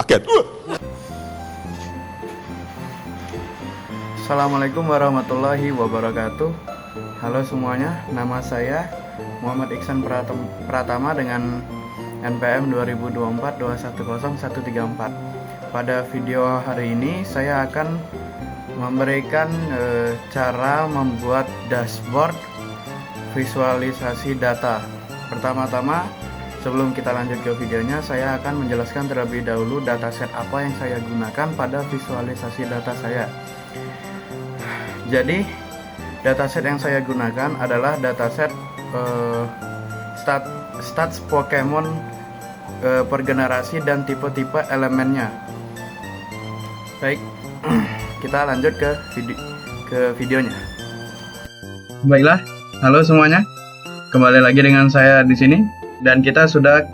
paket. Assalamualaikum warahmatullahi wabarakatuh. Halo semuanya, nama saya Muhammad Iksan Pratama dengan NPM 2024210134. Pada video hari ini saya akan memberikan cara membuat dashboard visualisasi data. Pertama-tama, sebelum kita lanjut ke videonya, saya akan menjelaskan terlebih dahulu dataset apa yang saya gunakan pada visualisasi data saya. Jadi, dataset yang saya gunakan adalah dataset stats Pokemon per generasi dan tipe-tipe elemennya. Baik, kita lanjut ke videonya. Baiklah, halo semuanya, kembali lagi dengan saya di sini, dan kita sudah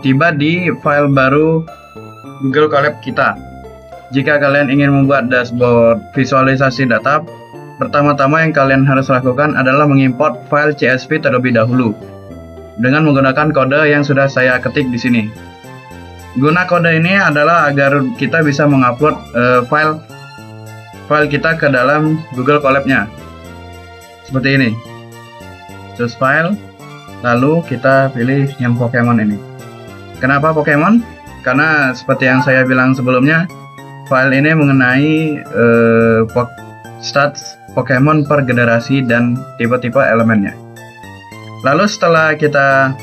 tiba di file baru Google Colab kita. Jika kalian ingin membuat dashboard visualisasi data, pertama-tama yang kalian harus lakukan adalah mengimport file CSV terlebih dahulu dengan menggunakan kode yang sudah saya ketik di sini. Guna kode ini adalah agar kita bisa mengupload file kita ke dalam Google Colab-nya. Seperti ini. Choose file, lalu kita pilih yang Pokemon ini. Kenapa Pokemon? Karena seperti yang saya bilang sebelumnya, file ini mengenai stats Pokemon per generasi dan tipe-tipe elemennya. Lalu setelah kita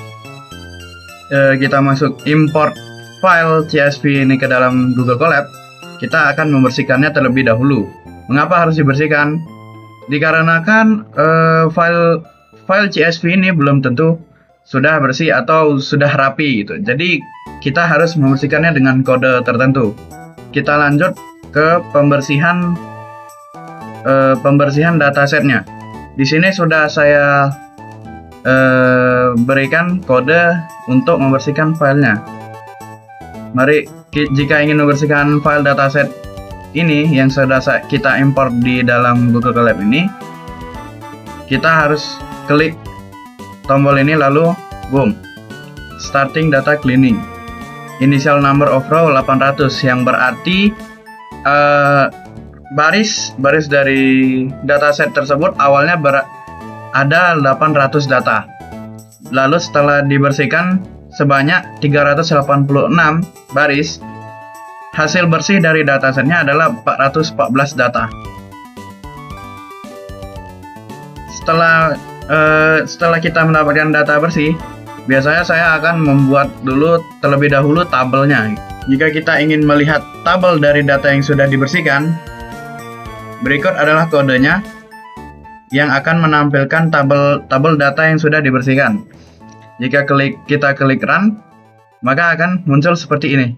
masuk import file CSV ini ke dalam Google Colab, kita akan membersihkannya terlebih dahulu. Mengapa harus dibersihkan? Dikarenakan file CSV ini belum tentu sudah bersih atau sudah rapi gitu. Jadi kita harus membersihkannya dengan kode tertentu. Kita lanjut ke pembersihan datasetnya. Di sini sudah saya berikan kode untuk membersihkan filenya. Mari, jika ingin membersihkan file dataset ini yang sudah kita import di dalam Google Colab ini, kita harus klik tombol ini, lalu boom, starting data cleaning. Initial number of row 800, yang berarti baris dari dataset tersebut awalnya ada 800 data. Lalu setelah dibersihkan sebanyak 386 baris, hasil bersih dari datasetnya adalah 414 data. Setelah kita mendapatkan data bersih, biasanya saya akan membuat terlebih dahulu tabelnya. Jika kita ingin melihat tabel dari data yang sudah dibersihkan, berikut adalah kodenya yang akan menampilkan tabel data yang sudah dibersihkan. Jika kita klik run, maka akan muncul seperti ini.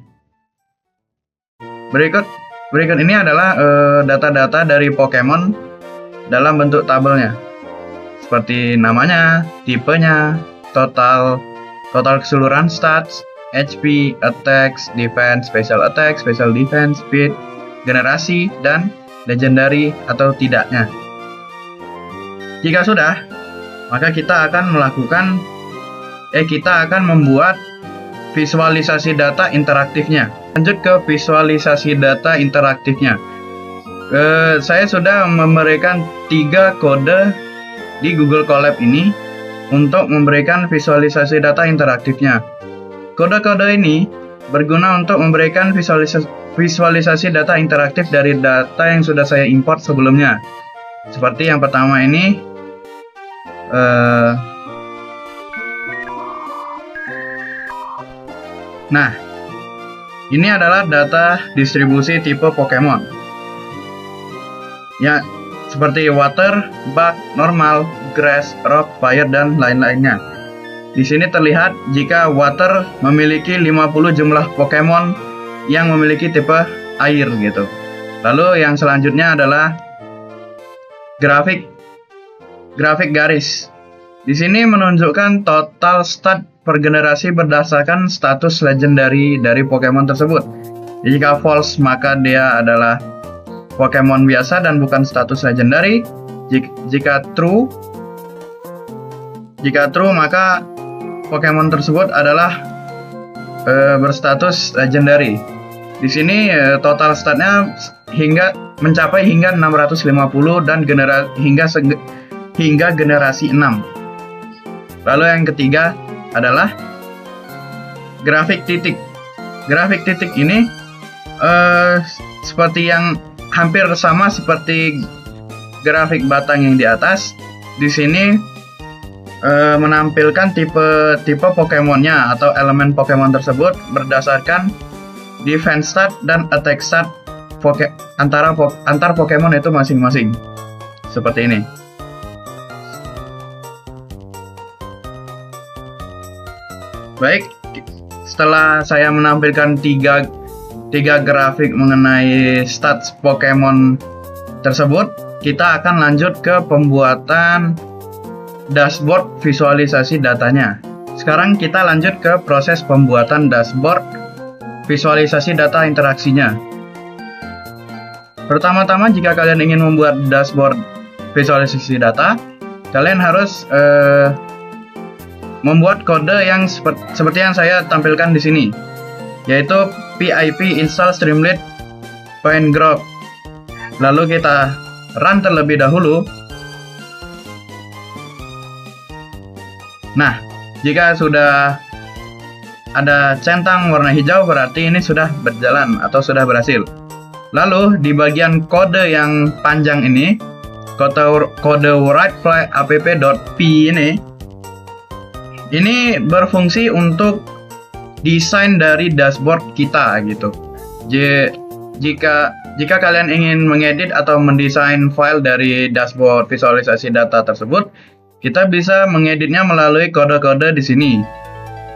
Berikut ini adalah data-data dari Pokemon dalam bentuk tabelnya. Seperti namanya, tipenya, total keseluruhan stats, HP, attacks, defense, special attack, special defense, speed, generasi, dan legendary atau tidaknya. Jika sudah, maka kita akan membuat visualisasi data interaktifnya. Lanjut ke visualisasi data interaktifnya. Saya sudah memberikan 3 kode di Google Colab ini untuk memberikan visualisasi data interaktifnya. Kode-kode ini berguna untuk memberikan visualisasi data interaktif dari data yang sudah saya import sebelumnya. Seperti yang pertama ini, nah, ini adalah data distribusi tipe Pokemon. Ya, seperti water, bug, normal, grass, rock, fire, dan lain-lainnya. Di sini terlihat jika water memiliki 50 jumlah Pokemon yang memiliki tipe air gitu. Lalu yang selanjutnya adalah grafik garis. Di sini menunjukkan total stat per generasi berdasarkan status legendary dari Pokemon tersebut. Jika false, maka dia adalah Pokemon biasa dan bukan status legendary. Jika true, maka Pokemon tersebut adalah berstatus legendary. Di sini total statnya mencapai hingga 650 dan hingga generasi 6. Lalu yang ketiga adalah grafik titik. Grafik titik ini seperti yang hampir sama seperti grafik batang yang di atas. Di sini menampilkan tipe Pokemonnya atau elemen Pokemon tersebut berdasarkan defense stat dan attack stat antar Pokemon itu masing-masing. Seperti ini. Baik, setelah saya menampilkan tiga grafik mengenai stats Pokemon tersebut, kita akan lanjut ke pembuatan dashboard visualisasi datanya. Sekarang kita lanjut ke proses pembuatan dashboard visualisasi data interaksinya. Pertama-tama, jika kalian ingin membuat dashboard visualisasi data, kalian harus membuat kode yang seperti yang saya tampilkan di sini, yaitu pip install Streamlit Point Graph. Lalu kita run terlebih dahulu. Nah, jika sudah ada centang warna hijau, berarti ini sudah berjalan atau sudah berhasil. Lalu di bagian kode yang panjang ini, kode write app.p ini berfungsi untuk desain dari dashboard kita gitu. Jika kalian ingin mengedit atau mendesain file dari dashboard visualisasi data tersebut, kita bisa mengeditnya melalui kode-kode di sini.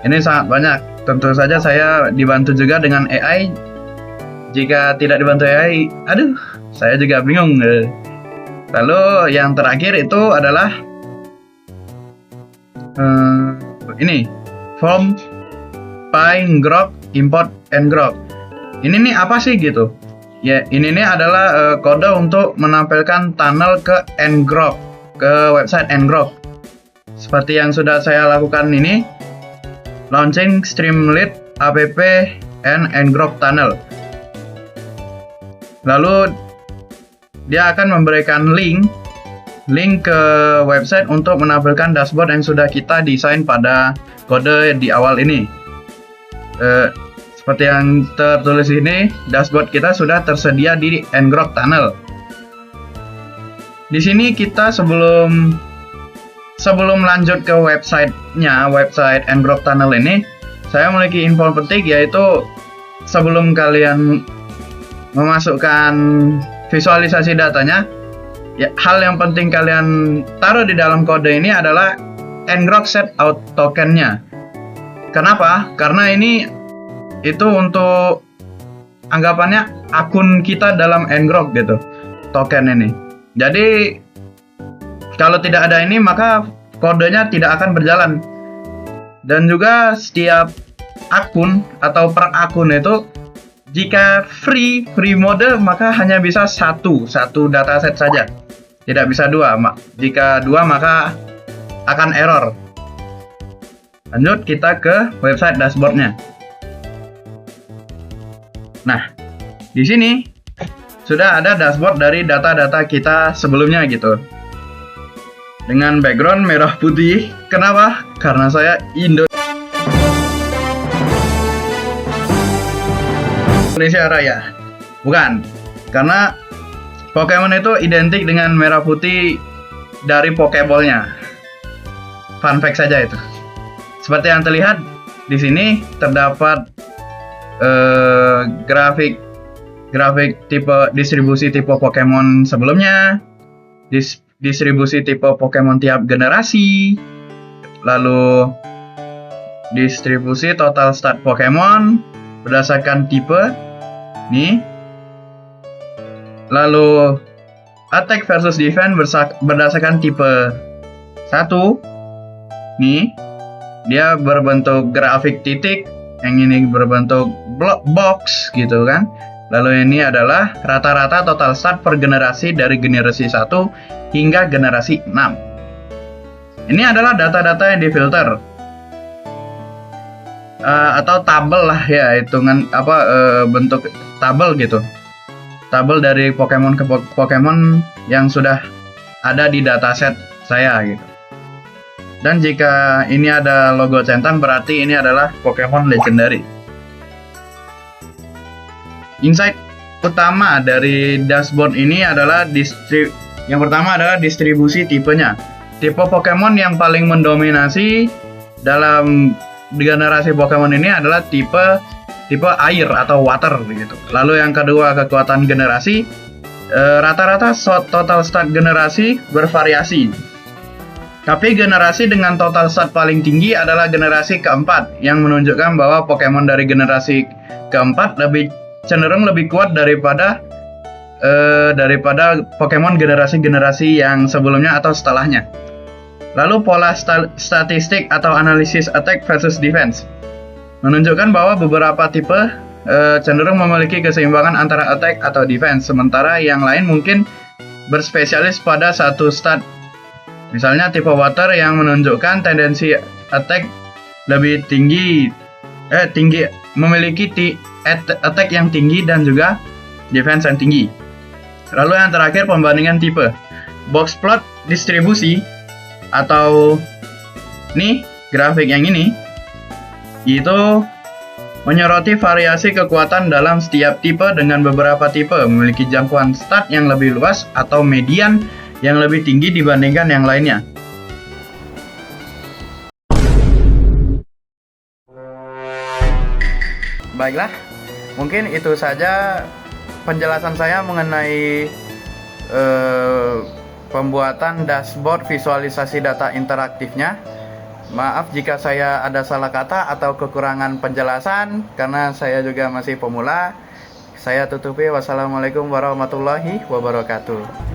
Ini sangat banyak. Tentu saja saya dibantu juga dengan AI. Jika tidak dibantu AI, saya juga bingung. Lalu yang terakhir itu adalah ini form find grok import and grok. Ini nih apa sih gitu? Ya, ini nih adalah kode untuk menampilkan tunnel ke ngrok, ke website ngrok. Seperti yang sudah saya lakukan ini, launching Streamlit app and ngrok tunnel. Lalu dia akan memberikan link ke website untuk menampilkan dashboard yang sudah kita desain pada kode di awal ini. Seperti yang tertulis ini, dashboard kita sudah tersedia di ngrok tunnel. Di sini kita sebelum lanjut ke website ngrok tunnel ini, saya memiliki info penting, yaitu sebelum kalian memasukkan visualisasi datanya, ya, hal yang penting kalian taruh di dalam kode ini adalah ngrok set out tokennya. Kenapa? Karena itu untuk anggapannya akun kita dalam ngrok gitu, token ini. Jadi kalau tidak ada ini, maka kodenya tidak akan berjalan. Dan juga setiap akun atau per akun itu, jika free mode, maka hanya bisa satu dataset saja, tidak bisa dua. Jika dua, maka akan error. Lanjut kita ke website dashboardnya. Nah, di sini sudah ada dashboard dari data-data kita sebelumnya gitu, dengan background merah putih. Kenapa? Karena saya Indonesia Raya. Bukan, karena Pokemon itu identik dengan merah putih dari Pokeballnya. Fun fact saja itu. Seperti yang terlihat di sini, terdapat grafik distribusi tipe Pokemon sebelumnya, distribusi tipe Pokemon tiap generasi, lalu distribusi total stat Pokemon berdasarkan tipe nih, lalu attack versus defense berdasarkan tipe 1 nih, dia berbentuk grafik titik, yang ini berbentuk box gitu kan. Lalu ini adalah rata-rata total stat per generasi dari generasi 1 hingga generasi 6. Ini adalah data-data yang difilter. atau tabel lah ya, hitungan apa bentuk tabel gitu. Tabel dari Pokemon ke Pokemon yang sudah ada di dataset saya gitu. Dan jika ini ada logo centang, berarti ini adalah Pokemon legendary. Insight utama dari dashboard ini adalah yang pertama adalah distribusi tipenya. Tipe Pokemon yang paling mendominasi dalam generasi Pokemon ini adalah tipe air atau water gitu. Lalu yang kedua, kekuatan generasi. Rata-rata total stat generasi bervariasi. Tapi generasi dengan total stat paling tinggi adalah generasi keempat, yang menunjukkan bahwa Pokemon dari generasi keempat cenderung lebih kuat daripada Pokemon generasi-generasi yang sebelumnya atau setelahnya. Lalu pola statistik atau analisis attack versus defense menunjukkan bahwa beberapa tipe cenderung memiliki keseimbangan antara attack atau defense, sementara yang lain mungkin berspesialis pada satu stat. Misalnya tipe water yang menunjukkan tendensi attack lebih tinggi, memiliki attack yang tinggi dan juga defense yang tinggi. Lalu yang terakhir, pembandingan tipe. Box plot distribusi atau nih grafik yang ini itu menyoroti variasi kekuatan dalam setiap tipe, dengan beberapa tipe memiliki jangkauan stat yang lebih luas atau median yang lebih tinggi dibandingkan yang lainnya. Baiklah, mungkin itu saja penjelasan saya mengenai pembuatan dashboard visualisasi data interaktifnya. Maaf jika saya ada salah kata atau kekurangan penjelasan, karena saya juga masih pemula. Saya tutupi. Wassalamualaikum warahmatullahi wabarakatuh.